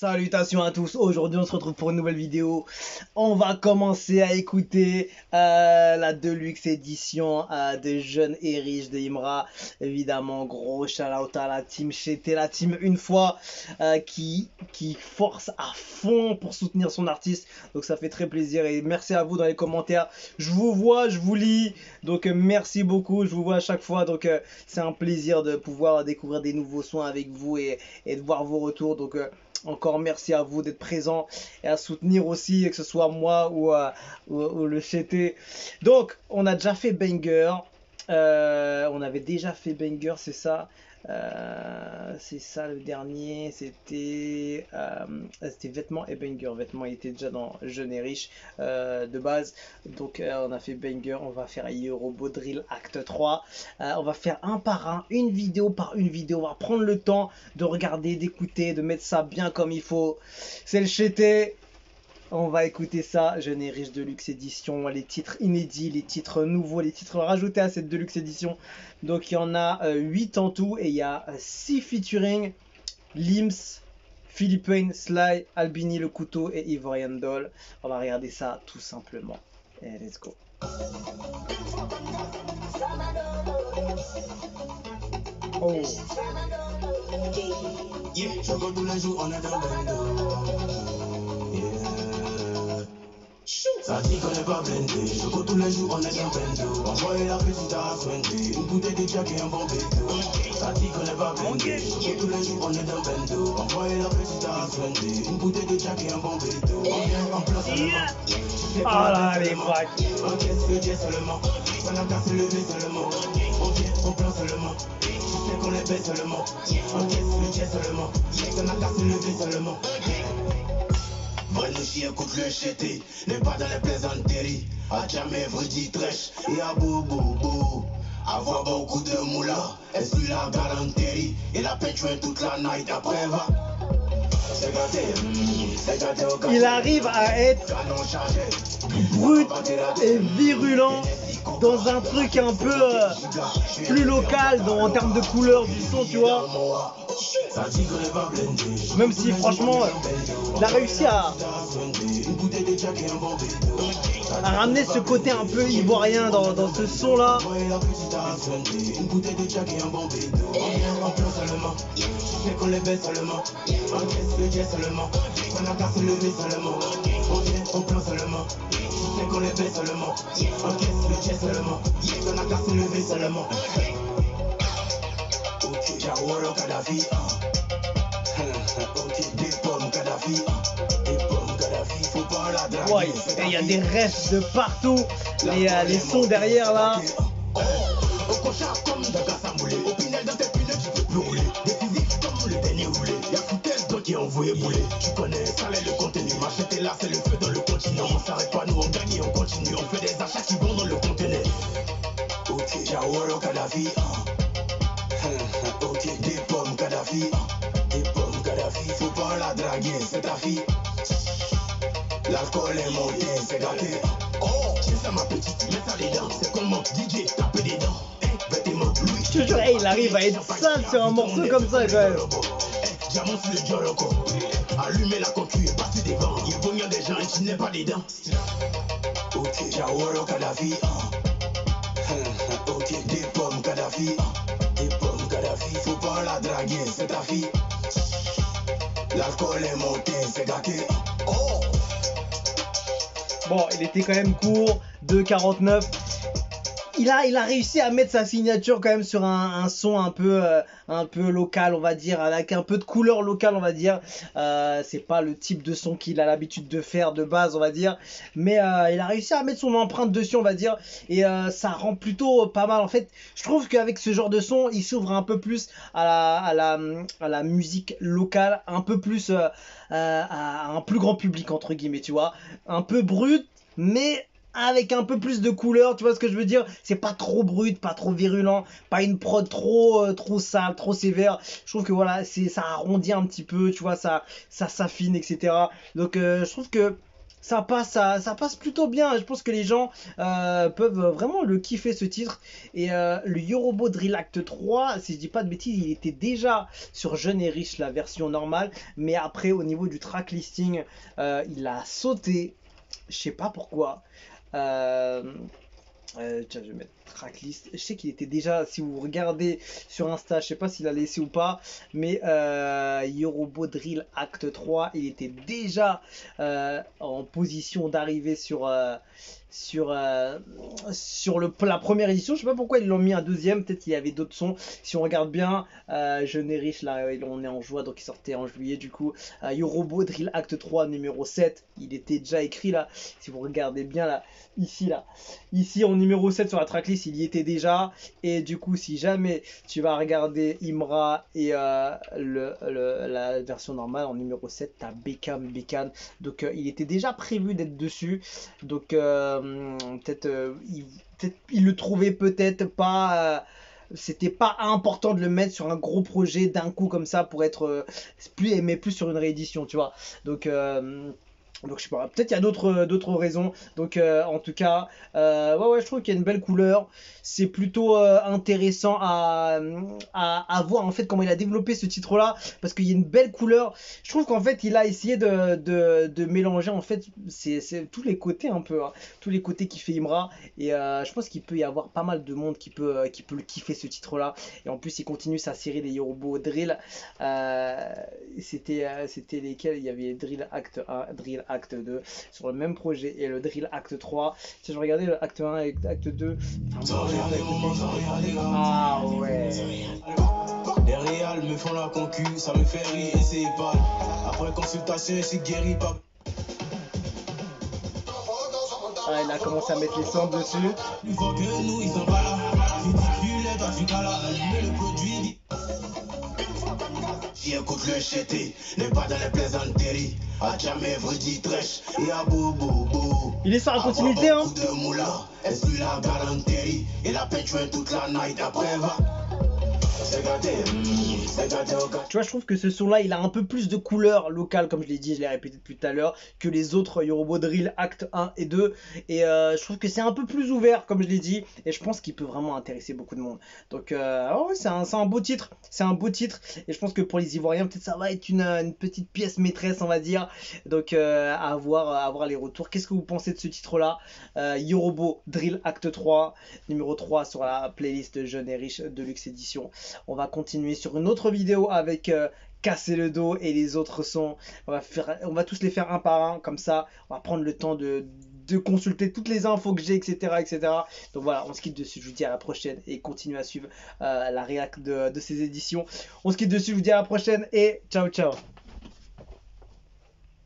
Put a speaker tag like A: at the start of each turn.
A: Salutations à tous, aujourd'hui on se retrouve pour une nouvelle vidéo. On va commencer à écouter la Deluxe édition de Jeunes et Riches de Imra. Évidemment, gros shout out à la team Cheté, la team une fois qui force à fond pour soutenir son artiste. Donc ça fait très plaisir et merci à vous dans les commentaires. Je vous vois, je vous lis, donc merci beaucoup, je vous vois à chaque fois. Donc c'est un plaisir de pouvoir découvrir des nouveaux sons avec vous et de voir vos retours. Donc encore merci à vous d'être présents et à soutenir aussi, que ce soit moi ou le CT. Donc, on a déjà fait Banger. On avait déjà fait Banger, c'est ça. C'est ça le dernier. C'était Vêtements et Banger. Vêtements, il était déjà dans Jeune et Riche de base. Donc, on a fait Banger. On va faire Robot Drill Acte 3. On va faire un par un, une vidéo par une vidéo. On va prendre le temps de regarder, d'écouter, de mettre ça bien comme il faut. C'est le CT. On va écouter ça, Jeune et Riche Deluxe édition, les titres inédits, les titres nouveaux, les titres rajoutés à cette Deluxe édition. Donc il y en a 8 en tout et il y a 6 featuring, Lims, Philippe Payne, Sly, Albini le couteau et Ivorian Doll. On va regarder ça tout simplement. Et let's go. Oh.
B: Ça dit qu'on n'est pas blindé, choco tous les jours on est dans bendo. Envoyer la petite à Swindy, une bouteille de Jack et un bon bédo. Ça dit qu'on n'est pas blindé, choco tous les jours on est dans bendo. Envoyer la petite à Swindy, une bouteille de Jack et un bon bédo. On vient en place seulement.
A: Ah là les braques.
B: Encaisse le jet seulement, ça n'a qu'à se lever seulement. On vient en plan seulement, tu sais qu'on les baisse seulement. Encaisse le jet seulement, ça n'a qu'à se lever seulement. Vrai nous chien contre le chété, n'est pas dans les plaisanteries. A jamais vrai dit trèche et à bobo. Avoir beaucoup de moula, exclut la galanterie. Et la peinture toute la night après va.
A: Il arrive à être brut et virulent dans un truc un peu plus local en termes de couleur du son, tu vois. Même si franchement il a réussi à ramener ce côté un peu ivoirien dans ce son là.
B: Qu'on les baisse seulement, encaisse le jet seulement, ça n'a qu'à se lever seulement, on vient au plan seulement, c'est qu'on les baisse seulement, encaisse le jet seulement, ça n'a qu'à se lever seulement. Ok, Jawara Kadhafi, ok, des pommes Kadhafi, faut pas la draguer.
A: Ouais, et il y a des refs de partout, les sons derrière là.
B: Au cochard comme Dagasamboulé, au Pinel dans tes pineux tu peux plus rouler. Décisif comme le dernier roulé, y'a foutaise toi qui envoyé bouler. Tu connais, ça l'est le contenu, m'acheter là c'est le feu dans le continent. On s'arrête pas, nous on gagne et on continue, on fait des achats qui vont dans le conteneur. Ok, Jawara Kadhafi, ok, des pommes Kadhafi, faut pas la draguer, c'est ta fille. L'alcool est monté, c'est gâté. Oh, c'est ça ma petite, mets ça dedans, c'est comment DJ taper des dents.
A: Je te jure, il arrive à être sale sur un morceau comme ça quand même.
B: Diamant sur le Dioloco, allumez la concu et passez devant. Il faut bien des gens et tu n'es pas dedans. Ok, Jawara Kadhafi, ok, des pommes Kadhafi, faut pas la draguer, c'est ta fille. L'alcool est monté, c'est gâté. Oh.
A: Bon, il était quand même court, 2,49. Il a réussi à mettre sa signature quand même sur un son un peu local, on va dire, avec un peu de couleur locale, on va dire. C'est pas le type de son qu'il a l'habitude de faire de base, on va dire. Mais il a réussi à mettre son empreinte dessus, on va dire. Et ça rend plutôt pas mal. En fait, je trouve qu'avec ce genre de son, il s'ouvre un peu plus à la musique locale, un peu plus à un plus grand public, entre guillemets, tu vois. Un peu brut, mais avec un peu plus de couleur, tu vois ce que je veux dire? C'est pas trop brut, pas trop virulent, pas une prod trop sale, trop sévère. Je trouve que voilà, ça arrondit un petit peu, tu vois, ça s'affine, etc. Donc je trouve que ça passe plutôt bien. Je pense que les gens peuvent vraiment le kiffer ce titre. Et le Yorobo Drill Act 3, si je dis pas de bêtises, il était déjà sur Jeune et Riche, la version normale. Mais après, au niveau du track listing, il a sauté. Je sais pas pourquoi. Tiens, je vais mettre tracklist. Je sais qu'il était déjà, si vous regardez sur Insta, je sais pas s'il a laissé ou pas, mais Yorobo Drill Act 3, il était déjà en position d'arriver sur, la première édition. Je sais pas pourquoi ils l'ont mis un deuxième, peut-être qu'il y avait d'autres sons. Si on regarde bien, Jeune et Riche, là on est en juin, donc il sortait en juillet du coup. Yorobo Drill Act 3 numéro 7, il était déjà écrit là, si vous regardez bien là, ici en numéro 7 sur la tracklist, il y était déjà. Et du coup, si jamais tu vas regarder Imra et la version normale en numéro 7, t'as Bekan. Donc il était déjà prévu d'être dessus. Donc peut-être il le trouvait peut-être pas. C'était pas important de le mettre sur un gros projet d'un coup comme ça pour être plus sur une réédition, tu vois. Donc je sais pas, peut-être il y a d'autres raisons. Donc en tout cas, ouais, je trouve qu'il y a une belle couleur. C'est plutôt intéressant à voir en fait comment il a développé ce titre-là, parce qu'il y a une belle couleur. Je trouve qu'en fait il a essayé de mélanger en fait c'est tous les côtés un peu, hein, tous les côtés qui fait Imra. Et je pense qu'il peut y avoir pas mal de monde qui peut le kiffer ce titre-là. Et en plus il continue sa série des Yorobo Drill. C'était lesquels? Il y avait Drill Act 1, Drill Act 2 sur le même projet et le Drill Act 3. Si je regardais le Acte 1 et Acte 2, ah ouais.
B: Les réals me font la concu, ça me fait rire et c'est pas. Après consultation, je suis guéri par.
A: Ah, il a commencé à mettre les cendres dessus.
B: Une fois que nous, ils sont pas là. Ridicule, toi tu cas là. Mais le produit. Qui écoute le chété, n'est pas dans les plaisanteries. A jamais vrai dit trèche, et à bobo.
A: Il est sur la continuité, hein.
B: De moula, exclut la galanterie. Et la peinture toute la night après va. C'est gâté,
A: tu vois, je trouve que ce son-là, il a un peu plus de couleur locale, comme je l'ai dit, je l'ai répété depuis tout à l'heure, que les autres Yorobo Drill Act 1 et 2. Et je trouve que c'est un peu plus ouvert, comme je l'ai dit, et je pense qu'il peut vraiment intéresser beaucoup de monde. Donc, ouais, c'est un beau titre, et je pense que pour les Ivoiriens, peut-être ça va être une petite pièce maîtresse, on va dire. Donc, à voir les retours. Qu'est-ce que vous pensez de ce titre-là? Yorobo Drill Act 3, numéro 3 sur la playlist Jeune et Riche Deluxe Edition. On va continuer sur une autre vidéo avec Casser le dos et les autres sons. On va tous les faire un par un, comme ça on va prendre le temps de consulter toutes les infos que j'ai, etc. Donc voilà, on se quitte dessus, je vous dis à la prochaine et continuez à suivre la réac de ces éditions. On se quitte dessus, je vous dis à la prochaine et ciao.